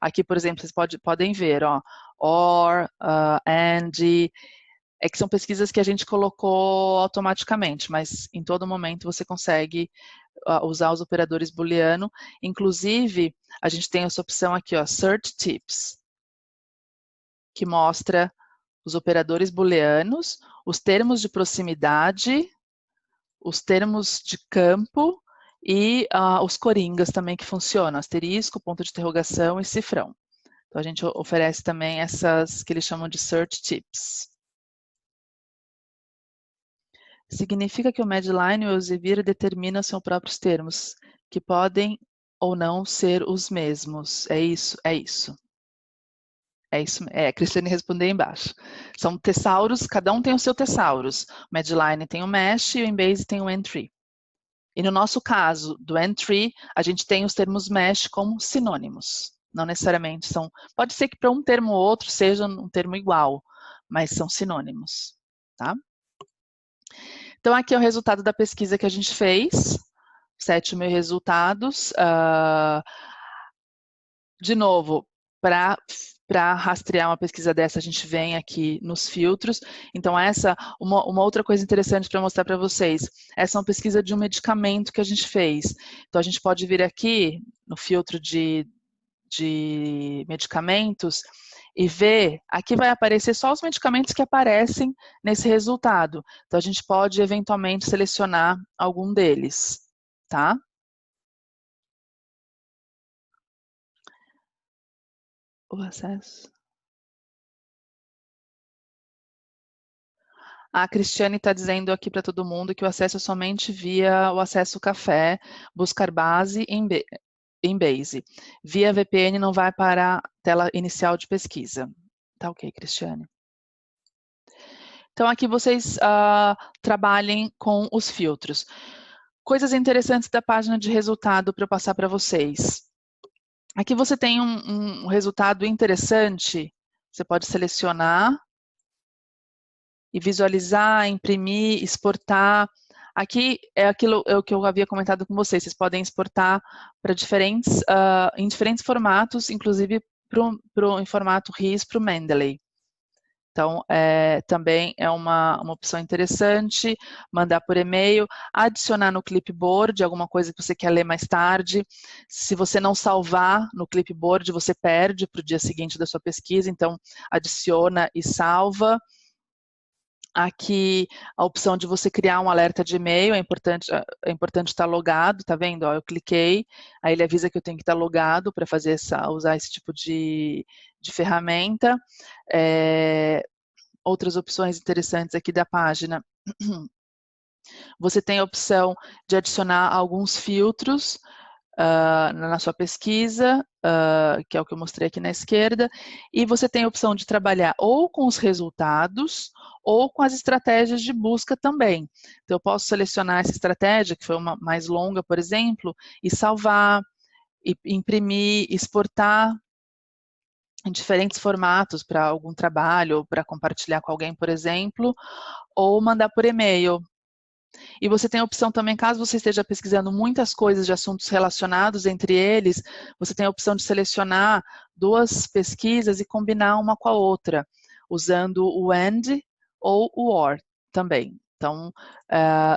Aqui, por exemplo, vocês podem ver, ó, or, and, é que são pesquisas que a gente colocou automaticamente, mas em todo momento você consegue usar os operadores booleano. Inclusive, a gente tem essa opção aqui, ó, Search Tips, que mostra os operadores booleanos, os termos de proximidade, os termos de campo e os coringas também que funcionam, asterisco, ponto de interrogação e cifrão. Então, a gente oferece também essas que eles chamam de Search Tips. Significa que o Medline e o Elsevier determinam seus próprios termos, que podem ou não ser os mesmos. É isso, é isso. É isso, a Cristiane respondeu embaixo. São tesauros, cada um tem o seu tesauros. O Medline tem o mesh e o Embase tem o entry. E no nosso caso, do entry, a gente tem os termos mesh como sinônimos. Não necessariamente são... Pode ser que para um termo ou outro seja um termo igual, mas são sinônimos, tá? Então, aqui é o resultado da pesquisa que a gente fez, 7.000 resultados. De novo, para rastrear uma pesquisa dessa, a gente vem aqui nos filtros. Então, uma outra coisa interessante para mostrar para vocês, essa é uma pesquisa de um medicamento que a gente fez. Então, a gente pode vir aqui no filtro de medicamentos e ver, aqui vai aparecer só os medicamentos que aparecem nesse resultado. Então, a gente pode, eventualmente, selecionar algum deles, tá? O acesso. A Cristiane está dizendo aqui para todo mundo que o acesso é somente via o acesso café, buscar base em Base. Via VPN não vai para a tela inicial de pesquisa. Tá ok, Cristiane. Então, aqui vocês trabalhem com os filtros. Coisas interessantes da página de resultado para eu passar para vocês. Aqui você tem um resultado interessante. Você pode selecionar e visualizar, imprimir, exportar. Aqui é o que eu havia comentado com vocês. Vocês podem exportar para em diferentes formatos, inclusive em formato RIS para o Mendeley. Então, também é uma opção interessante, mandar por e-mail, adicionar no clipboard alguma coisa que você quer ler mais tarde. Se você não salvar no clipboard, você perde para o dia seguinte da sua pesquisa, então adiciona e salva. Aqui, a opção de você criar um alerta de e-mail, é importante estar logado, tá vendo? Ó, eu cliquei, aí ele avisa que eu tenho que estar logado para usar esse tipo de ferramenta. Outras opções interessantes aqui da página. Você tem a opção de adicionar alguns filtros na sua pesquisa, que é o que eu mostrei aqui na esquerda, e você tem a opção de trabalhar ou com os resultados ou com as estratégias de busca também. Então, eu posso selecionar essa estratégia, que foi uma mais longa, por exemplo, e salvar, e imprimir, exportar em diferentes formatos para algum trabalho, ou para compartilhar com alguém, por exemplo, ou mandar por e-mail. E você tem a opção também, caso você esteja pesquisando muitas coisas de assuntos relacionados entre eles, você tem a opção de selecionar 2 pesquisas e combinar uma com a outra, usando o AND ou o OR também. Então,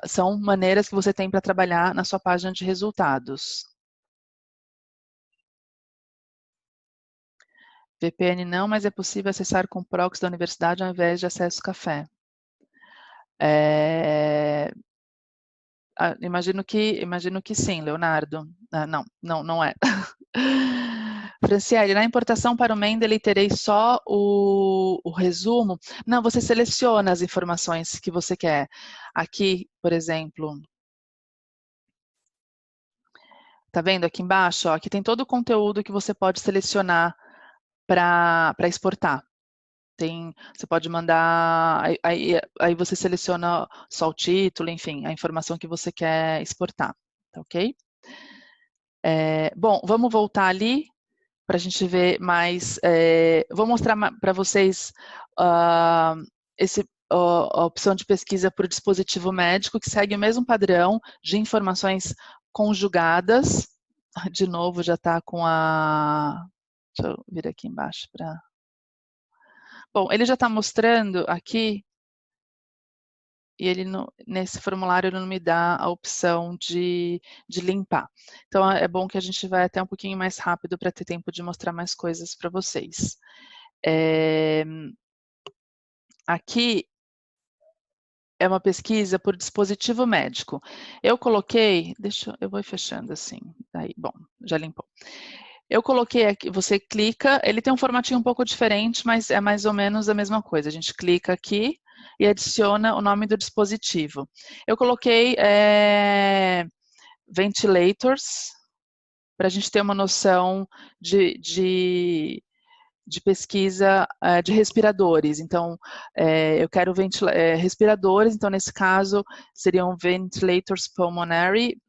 são maneiras que você tem para trabalhar na sua página de resultados. VPN não, mas é possível acessar com proxy da universidade ao invés de acesso café. Imagino que sim, Leonardo. Não é. Franciele, na importação para o Mendeley terei só o resumo? Não, você seleciona as informações que você quer. Aqui, por exemplo, tá vendo aqui embaixo? Ó, aqui tem todo o conteúdo que você pode selecionar para exportar. Você pode mandar, aí você seleciona só o título, enfim, a informação que você quer exportar, tá ok? Bom, vamos voltar ali para a gente ver mais. Vou mostrar para vocês a opção de pesquisa por dispositivo médico, que segue o mesmo padrão de informações conjugadas. De novo, já está com a. Deixa eu vir aqui embaixo para. Bom, ele já está mostrando aqui, e ele nesse formulário ele não me dá a opção de limpar. Então, é bom que a gente vai até um pouquinho mais rápido para ter tempo de mostrar mais coisas para vocês. Aqui é uma pesquisa por dispositivo médico. Eu coloquei, eu vou fechando assim, aí, bom, já limpou. Eu coloquei aqui, você clica, ele tem um formatinho um pouco diferente, mas é mais ou menos a mesma coisa. A gente clica aqui e adiciona o nome do dispositivo. Eu coloquei ventilators, para a gente ter uma noção de pesquisa de respiradores. Então, eu quero respiradores, então nesse caso seriam ventilators pulmonary,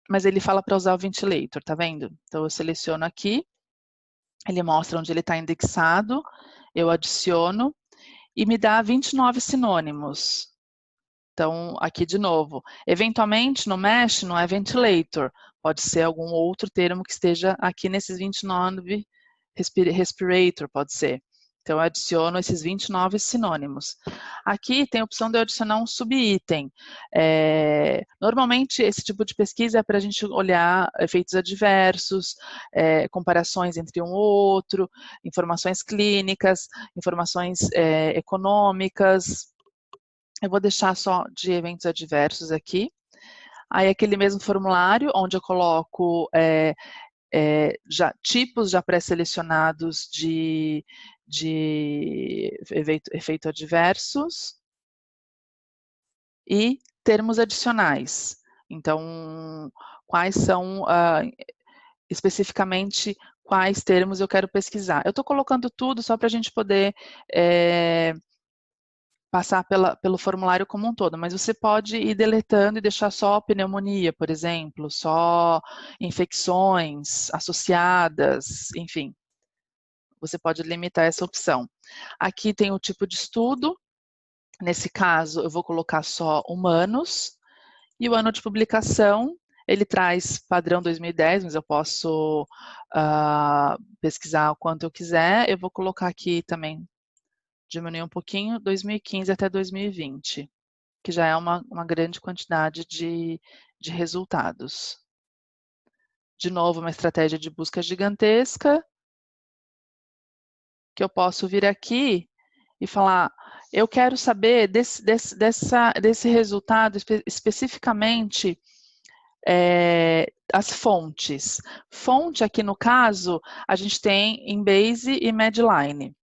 mas ele fala para usar o ventilator, tá vendo? Então eu seleciono aqui, ele mostra onde ele está indexado, eu adiciono, e me dá 29 sinônimos. Então, aqui de novo, eventualmente no mesh não é ventilator, pode ser algum outro termo que esteja aqui nesses 29, respirator pode ser. Então, eu adiciono esses 29 sinônimos. Aqui tem a opção de eu adicionar um subitem. Normalmente, esse tipo de pesquisa é para a gente olhar efeitos adversos, comparações entre um ou outro, informações clínicas, informações econômicas. Eu vou deixar só de eventos adversos aqui. Aí, aquele mesmo formulário, onde eu coloco tipos já pré-selecionados de efeito adversos e termos adicionais. Então, quais são, especificamente, quais termos eu quero pesquisar. Eu estou colocando tudo só para a gente poder passar pelo formulário como um todo, mas você pode ir deletando e deixar só pneumonia, por exemplo, só infecções associadas, enfim. Você pode limitar essa opção. Aqui tem o tipo de estudo. Nesse caso, eu vou colocar só humanos. E o ano de publicação, ele traz padrão 2010, mas eu posso pesquisar o quanto eu quiser. Eu vou colocar aqui também, diminuir um pouquinho, 2015 até 2020, que já é uma grande quantidade de resultados. De novo, uma estratégia de busca gigantesca, que eu posso vir aqui e falar, eu quero saber desse resultado especificamente as fontes. Fonte aqui no caso, a gente tem Embase e Medline.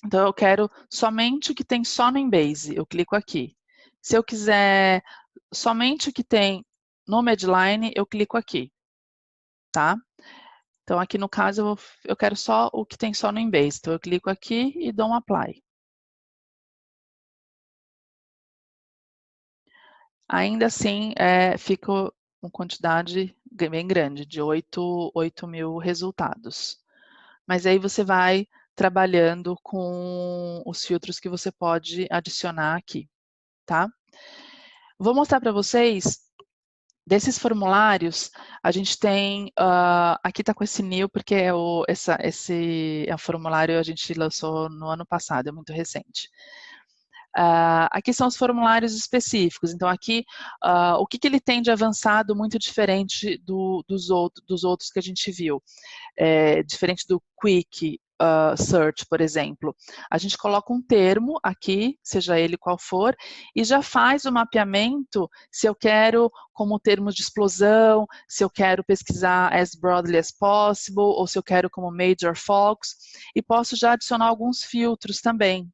Então eu quero somente o que tem só no Embase, eu clico aqui. Se eu quiser somente o que tem no Medline, eu clico aqui, tá? Então aqui no caso eu quero só o que tem só no Embase, então eu clico aqui e dou um Apply. Ainda assim, fica uma quantidade bem grande, de 8 mil resultados. Mas aí você vai trabalhando com os filtros que você pode adicionar aqui, tá? Vou mostrar para vocês, desses formulários, a gente tem, aqui está com esse new, porque esse é o formulário a gente lançou no ano passado, é muito recente. Aqui são os formulários específicos, então aqui o que ele tem de avançado muito diferente dos outros que a gente viu, diferente do Quick Search, por exemplo. A gente coloca um termo aqui, seja ele qual for, e já faz o mapeamento se eu quero como termos de explosão, se eu quero pesquisar as broadly as possible, ou se eu quero como major focs, e posso já adicionar alguns filtros também.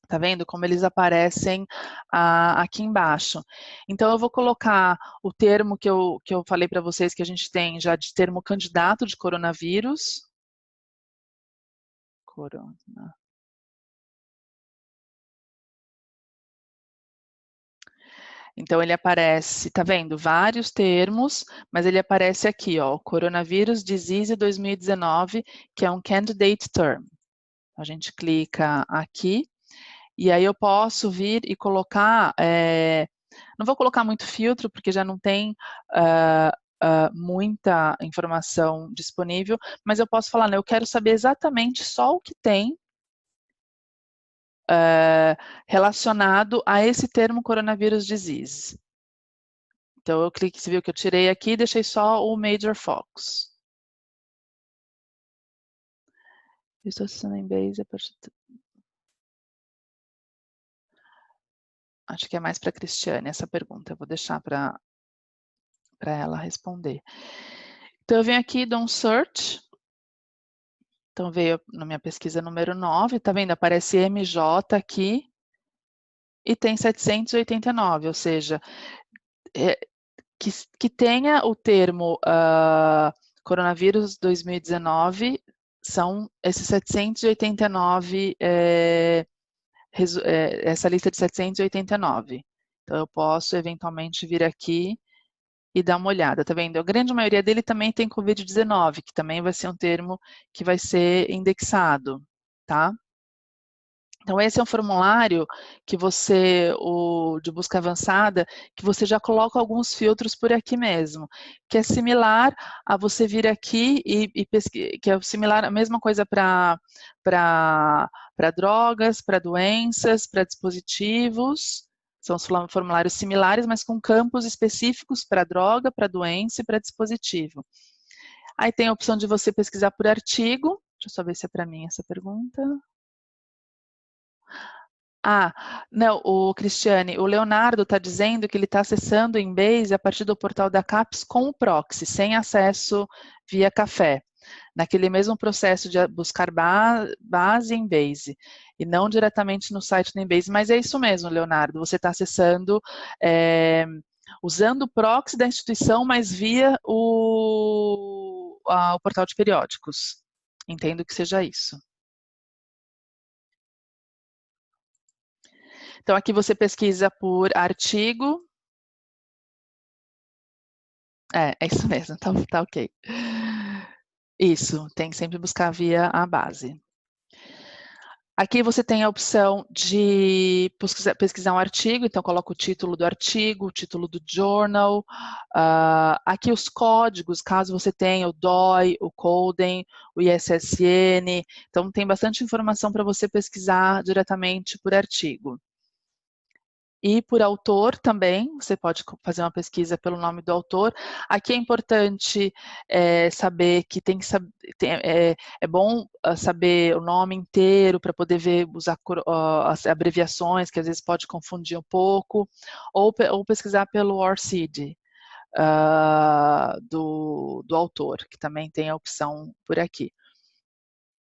Tá vendo como eles aparecem aqui embaixo? Então, eu vou colocar o termo que eu falei para vocês que a gente tem já de termo candidato de coronavírus. Corona. Então, ele aparece, tá vendo? Vários termos, mas ele aparece aqui, ó, Coronavírus Disease 2019, que é um candidate term. A gente clica aqui, e aí eu posso vir e colocar, não vou colocar muito filtro, porque já não tem muita informação disponível, mas eu posso falar, né, eu quero saber exatamente só o que tem relacionado a esse termo coronavírus disease. Então, eu cliquei, você viu que eu tirei aqui e deixei só o major focs. Estou acessando em base a partir... Acho que é mais para a Cristiane essa pergunta, eu vou deixar para ela responder. Então, eu venho aqui, dou um search. Então, veio na minha pesquisa número 9, tá vendo? Aparece MJ aqui e tem 789, ou seja, que tenha o termo coronavírus 2019, são esses 789, essa lista de 789. Então, eu posso eventualmente vir aqui e dar uma olhada, tá vendo? A grande maioria dele também tem Covid-19, que também vai ser um termo que vai ser indexado, tá? Então, esse é um formulário que você, de busca avançada, que você já coloca alguns filtros por aqui mesmo, que é similar a você vir aqui que é similar, a mesma coisa para drogas, para doenças, para dispositivos, são os formulários similares, mas com campos específicos para droga, para doença e para dispositivo. Aí tem a opção de você pesquisar por artigo, deixa eu só ver se é para mim essa pergunta. Não, o Cristiane, o Leonardo está dizendo que ele está acessando o Embase a partir do portal da CAPES com o proxy, sem acesso via café, naquele mesmo processo de buscar base em Embase, e não diretamente no site do Embase, mas é isso mesmo, Leonardo, você está acessando, usando o proxy da instituição, mas via o portal de periódicos. Entendo que seja isso. Então, aqui você pesquisa por artigo. É isso mesmo, tá ok. Isso, tem que sempre buscar via a base. Aqui você tem a opção de pesquisar um artigo, então coloca o título do artigo, o título do journal, aqui os códigos, caso você tenha o DOI, o CODEN, o ISSN, então tem bastante informação para você pesquisar diretamente por artigo. E por autor também, você pode fazer uma pesquisa pelo nome do autor. Aqui é importante saber que tem que saber, é bom saber o nome inteiro para poder ver, usar as abreviações, que às vezes pode confundir um pouco, ou pesquisar pelo ORCID do autor, que também tem a opção por aqui.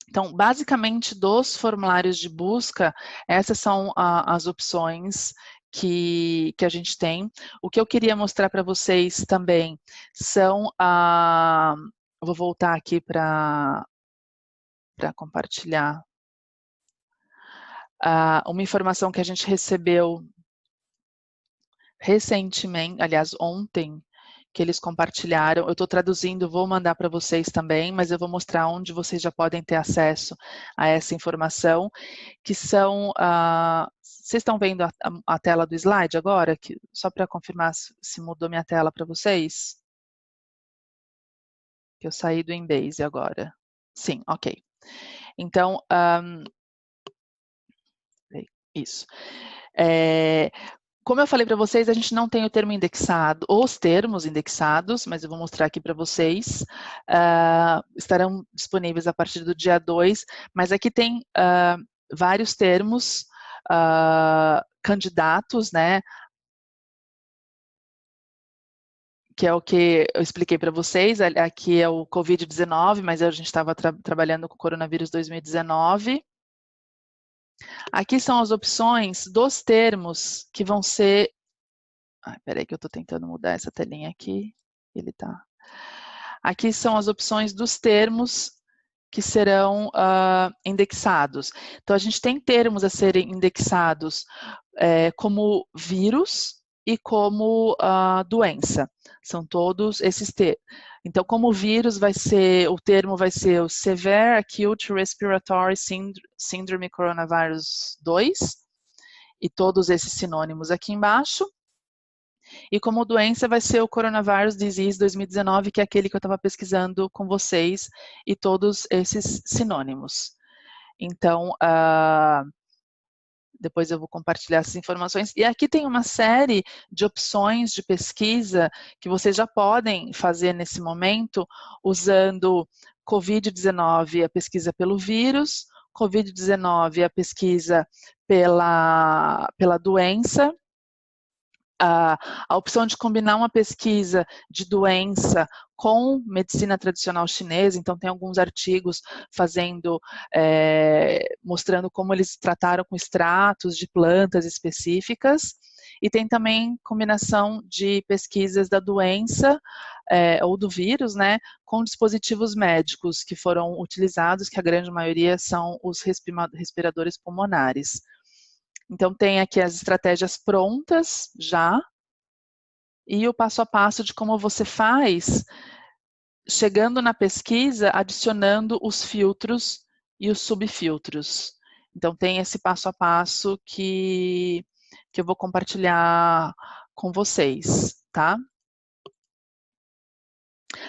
Então, basicamente, dos formulários de busca, essas são as opções que a gente tem. O que eu queria mostrar para vocês também são eu vou voltar aqui para compartilhar uma informação que a gente recebeu recentemente, aliás, ontem, que eles compartilharam. Eu estou traduzindo, vou mandar para vocês também, mas eu vou mostrar onde vocês já podem ter acesso a essa informação, que são... vocês estão vendo a tela do slide agora? Só para confirmar se mudou minha tela para vocês. Que eu saí do Embase agora. Sim, ok. Então, isso. Como eu falei para vocês, a gente não tem o termo indexado, os termos indexados, mas eu vou mostrar aqui para vocês. Estarão disponíveis a partir do dia 2, mas aqui tem vários termos candidatos, né? Que é o que eu expliquei para vocês. Aqui é o Covid-19, mas a gente estava trabalhando com o coronavírus 2019. Aqui são as opções dos termos que vão ser... Peraí que eu estou tentando mudar essa telinha aqui. Ele tá. Aqui são as opções dos termos que serão indexados. Então, a gente tem termos a serem indexados como vírus e como doença. São todos esses termos. Então, como vírus, o termo vai ser o Severe Acute Respiratory Syndrome Coronavirus 2, e todos esses sinônimos aqui embaixo. E como doença vai ser o Coronavirus Disease 2019, que é aquele que eu estava pesquisando com vocês, e todos esses sinônimos. Então, depois eu vou compartilhar essas informações. E aqui tem uma série de opções de pesquisa que vocês já podem fazer nesse momento, usando Covid-19, a pesquisa pelo vírus, Covid-19, a pesquisa pela doença, a opção de combinar uma pesquisa de doença com medicina tradicional chinesa, então tem alguns artigos mostrando como eles trataram com extratos de plantas específicas, e tem também combinação de pesquisas da doença ou do vírus, né, com dispositivos médicos que foram utilizados, que a grande maioria são os respiradores pulmonares. Então, tem aqui as estratégias prontas já, e o passo a passo de como você faz, chegando na pesquisa, adicionando os filtros e os subfiltros. Então, tem esse passo a passo que eu vou compartilhar com vocês, tá?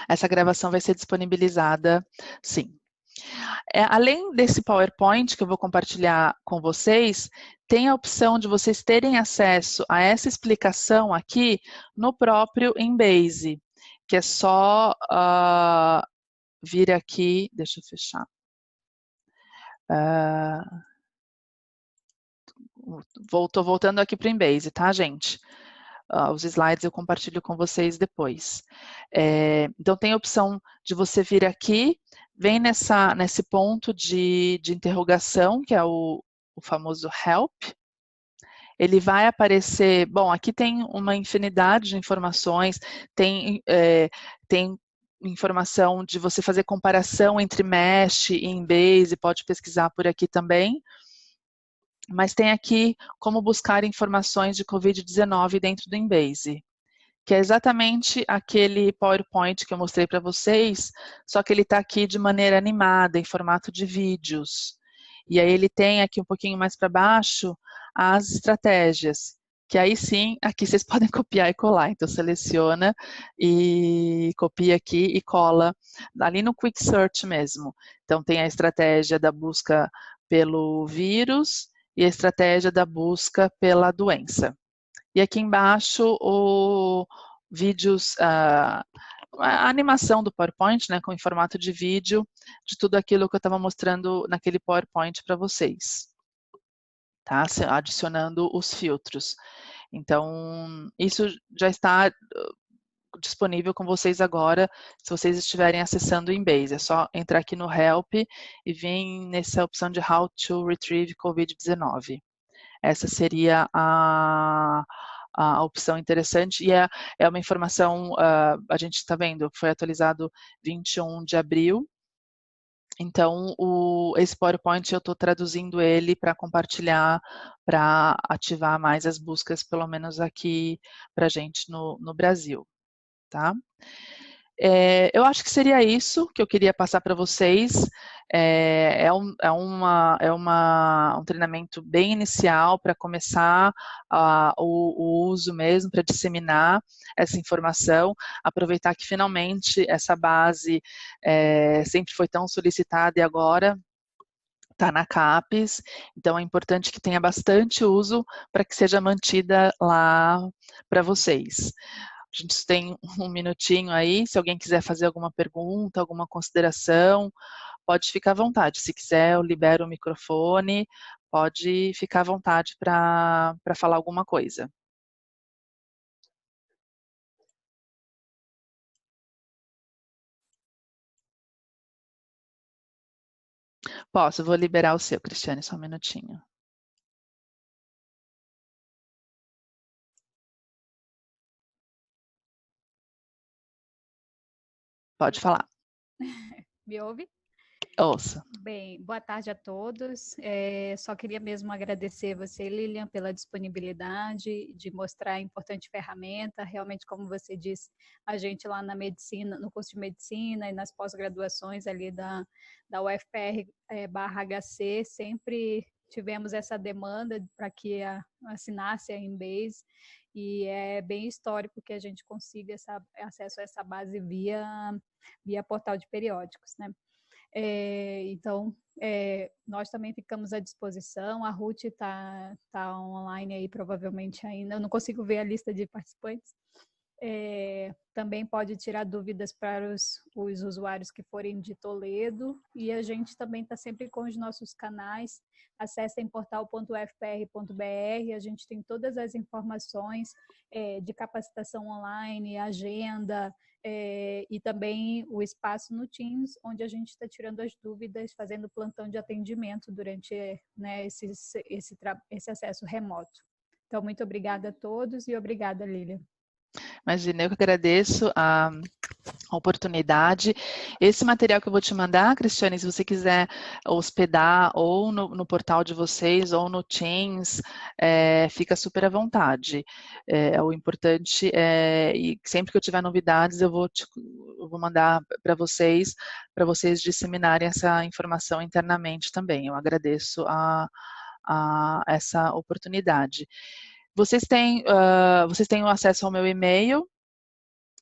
Essa gravação vai ser disponibilizada, sim. Além desse PowerPoint que eu vou compartilhar com vocês, tem a opção de vocês terem acesso a essa explicação aqui no próprio Embase, que é só vir aqui, deixa eu fechar. Tô voltando aqui para o Embase, tá, gente? Os slides eu compartilho com vocês depois. Então, tem a opção de você vir aqui, vem nesse ponto de interrogação, que é o famoso Help. Ele vai aparecer, bom, aqui tem uma infinidade de informações, tem informação de você fazer comparação entre Mesh e Embase, pode pesquisar por aqui também. Mas tem aqui como buscar informações de Covid-19 dentro do Embase, que é exatamente aquele PowerPoint que eu mostrei para vocês, só que ele está aqui de maneira animada, em formato de vídeos. E aí ele tem aqui um pouquinho mais para baixo as estratégias, que aí sim, aqui vocês podem copiar e colar. Então, seleciona e copia aqui e cola ali no Quick Search mesmo. Então, tem a estratégia da busca pelo vírus e a estratégia da busca pela doença. E aqui embaixo, vídeos, a animação do PowerPoint, né, em formato de vídeo, de tudo aquilo que eu estava mostrando naquele PowerPoint para vocês. Tá? Adicionando os filtros. Então, isso já está disponível com vocês agora, se vocês estiverem acessando o Embase. É só entrar aqui no Help e vir nessa opção de How to Retrieve COVID-19. Essa seria a opção interessante e é uma informação, a gente está vendo, foi atualizado 21 de abril, então esse PowerPoint eu estou traduzindo ele para compartilhar, para ativar mais as buscas, pelo menos aqui para a gente no Brasil, tá? Eu acho que seria isso que eu queria passar para vocês. Um treinamento bem inicial para começar o uso mesmo, para disseminar essa informação, aproveitar que finalmente essa base sempre foi tão solicitada e agora está na CAPES, então é importante que tenha bastante uso para que seja mantida lá para vocês. A gente tem um minutinho aí, se alguém quiser fazer alguma pergunta, alguma consideração, pode ficar à vontade. Se quiser, eu libero o microfone, pode ficar à vontade para falar alguma coisa. Posso, vou liberar o seu, Cristiane, só um minutinho. Pode falar. Me ouve? Ouça. Bem, boa tarde a todos. Só queria mesmo agradecer você, Lilian, pela disponibilidade de mostrar a importante ferramenta. Realmente, como você disse, a gente lá na medicina, no curso de medicina e nas pós-graduações ali da UFPR/HC, sempre tivemos essa demanda para que assinasse a Embase, e é bem histórico que a gente consiga acesso a essa base via portal de periódicos, né? Então, nós também ficamos à disposição. A Ruth está online aí, provavelmente ainda. Eu não consigo ver a lista de participantes. Também pode tirar dúvidas para os usuários que forem de Toledo. E a gente também está sempre com os nossos canais. Acessem portal.ufpr.br. A gente tem todas as informações de capacitação online, agenda, e também o espaço no Teams, onde a gente está tirando as dúvidas, fazendo plantão de atendimento durante, né, esse acesso remoto. Então, muito obrigada a todos e obrigada, Lília. Imagina, eu que agradeço a oportunidade. Esse material que eu vou te mandar, Cristiane, se você quiser hospedar ou no portal de vocês ou no Teams, fica super à vontade. O importante e sempre que eu tiver novidades, eu vou mandar para vocês disseminarem essa informação internamente também. Eu agradeço a essa oportunidade. Vocês têm o acesso ao meu e-mail.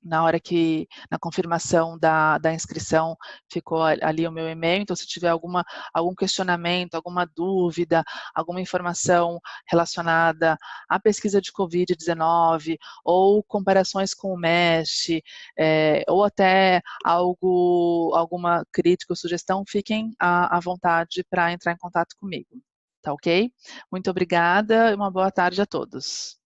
Na confirmação da inscrição, ficou ali o meu e-mail, então se tiver algum questionamento, alguma dúvida, alguma informação relacionada à pesquisa de Covid-19, ou comparações com o MESH, ou até alguma crítica ou sugestão, fiquem à vontade para entrar em contato comigo, tá ok? Muito obrigada e uma boa tarde a todos.